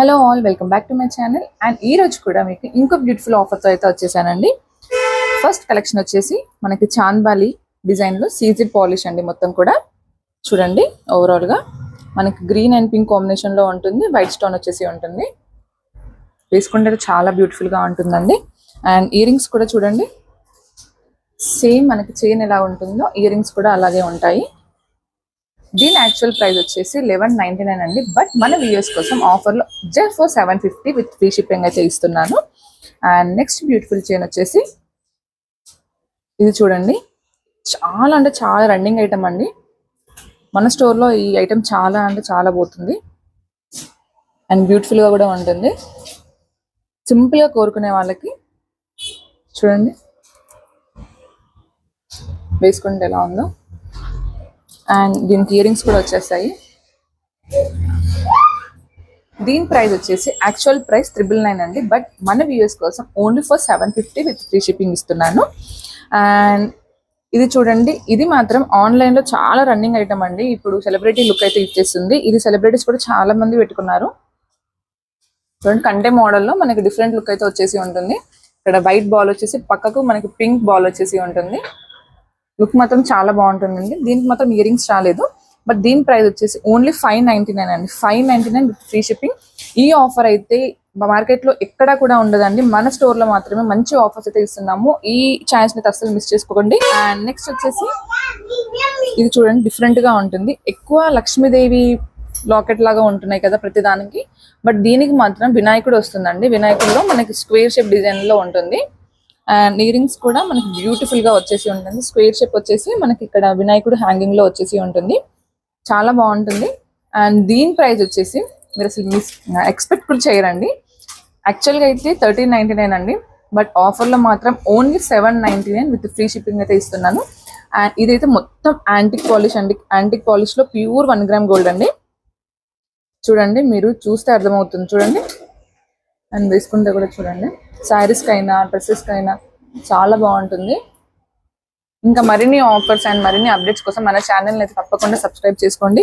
Hello all, welcome back to my channel. And ఈ రోజు కూడా మీకు ఇంకో బ్యూటిఫుల్ ఆఫర్తో అయితే వచ్చేసానండి. ఫస్ట్ కలెక్షన్ వచ్చేసి మనకి చాంద్బాలి డిజైన్లో సీజెడ్ పాలిష్ అండి. మొత్తం కూడా చూడండి, ఓవరాల్గా మనకి గ్రీన్ అండ్ పింక్ కాంబినేషన్లో ఉంటుంది. వైట్ స్టోన్ వచ్చేసి ఉంటుంది. వేసుకుంటే చాలా బ్యూటిఫుల్గా ఉంటుందండి. అండ్ ఇయర్ రింగ్స్ కూడా చూడండి, సేమ్ మనకి చైన్ ఎలా ఉంటుందో ఇయర్ రింగ్స్ కూడా అలాగే ఉంటాయి. దీని యాక్చువల్ ప్రైస్ వచ్చేసి 1199 అండి. బట్ మన వ్యూయర్స్ కోసం ఆఫర్లో just for 750 with free shipping అయితే ఇస్తున్నాను. అండ్ నెక్స్ట్ బ్యూటిఫుల్ చైన్ వచ్చేసి ఇది చూడండి, చాలా అంటే చాలా రన్నింగ్ ఐటమ్ అండి. మన స్టోర్లో ఈ ఐటమ్ చాలా అంటే చాలా పోతుంది. అండ్ బ్యూటిఫుల్గా కూడా ఉంటుంది. సింపుల్గా కోరుకునే వాళ్ళకి చూడండి వేసుకుంటే ఎలా ఉందో. అండ్ దీనికి ఇయర్ రింగ్స్ కూడా వచ్చేస్తాయి. దీని ప్రైస్ వచ్చేసి యాక్చువల్ ప్రైస్ 999 అండి. బట్ మన వ్యూయర్స్ కోసం only for 750 with free shipping ఇస్తున్నాను. అండ్ ఇది చూడండి, ఇది మాత్రం ఆన్లైన్లో చాలా రన్నింగ్ ఐటమ్ అండి. ఇప్పుడు సెలబ్రిటీ లుక్ అయితే ఇచ్చేస్తుంది. ఇది సెలబ్రిటీస్ కూడా చాలా మంది పెట్టుకున్నారు. చూడండి, కంటే మోడల్లో మనకి డిఫరెంట్ లుక్ అయితే వచ్చేసి ఉంటుంది. ఇక్కడ వైట్ బాల్ వచ్చేసి పక్కకు మనకి పింక్ బాల్ వచ్చేసి ఉంటుంది. లుక్ మాత్రం చాలా బాగుంటుందండి. దీనికి మాత్రం ఇయర్ రింగ్స్ రాలేదు. బట్ దీని ప్రైస్ వచ్చేసి ఓన్లీ 599 అండి. 599 విత్ ఫ్రీ షిప్పింగ్. ఈ ఆఫర్ అయితే మార్కెట్లో ఎక్కడా కూడా ఉండదండి. మన స్టోర్లో మాత్రమే మంచి ఆఫర్స్ అయితే ఇస్తున్నాము. ఈ ఛాన్స్ ని అస్సలు మిస్ చేసుకోకండి. అండ్ నెక్స్ట్ వచ్చేసి ఇది చూడండి, డిఫరెంట్ గా ఉంటుంది. ఎక్కువ లక్ష్మీదేవి లాకెట్ లాగా ఉంటున్నాయి కదా ప్రతిదానికి. బట్ దీనికి మాత్రం వినాయకుడు వస్తుందండి. వినాయకుడిలో మనకి స్క్వేర్ షేప్ డిజైన్ లో ఉంటుంది. అండ్ ఇయర్ రింగ్స్ కూడా మనకి బ్యూటిఫుల్ గా వచ్చేసి ఉంటుంది. స్క్వేర్ షేప్ వచ్చేసి మనకి ఇక్కడ వినాయకుడు హ్యాంగింగ్ లో వచ్చేసి ఉంటుంది. చాలా బాగుంటుంది. అండ్ దీని ప్రైస్ వచ్చేసి మీరు అసలు ఎక్స్పెక్ట్ కూడా చేయరండి. యాక్చువల్గా అయితే 1399 అండి. బట్ ఆఫర్లో మాత్రం ఓన్లీ 799 విత్ ఫ్రీ షిప్పింగ్ అయితే ఇస్తున్నాను. అండ్ ఇదైతే మొత్తం యాంటిక్ పాలిష్ అండి. యాంటిక్ పాలిష్ లో ప్యూర్ 1 గ్రామ్ గోల్డ్ అండి. చూడండి, మీరు చూస్తే అర్థమవుతుంది. చూడండి, అండ్ వేసుకుంటే కూడా చూడండి, శారీస్కి అయినా డ్రెస్సెస్కి అయినా చాలా బాగుంటుంది. ఇంకా మరిన్ని ఆఫర్స్ అండ్ మరిన్ని అప్డేట్స్ కోసం మన ఛానల్ని అయితే తప్పకుండా సబ్స్క్రైబ్ చేసుకోండి.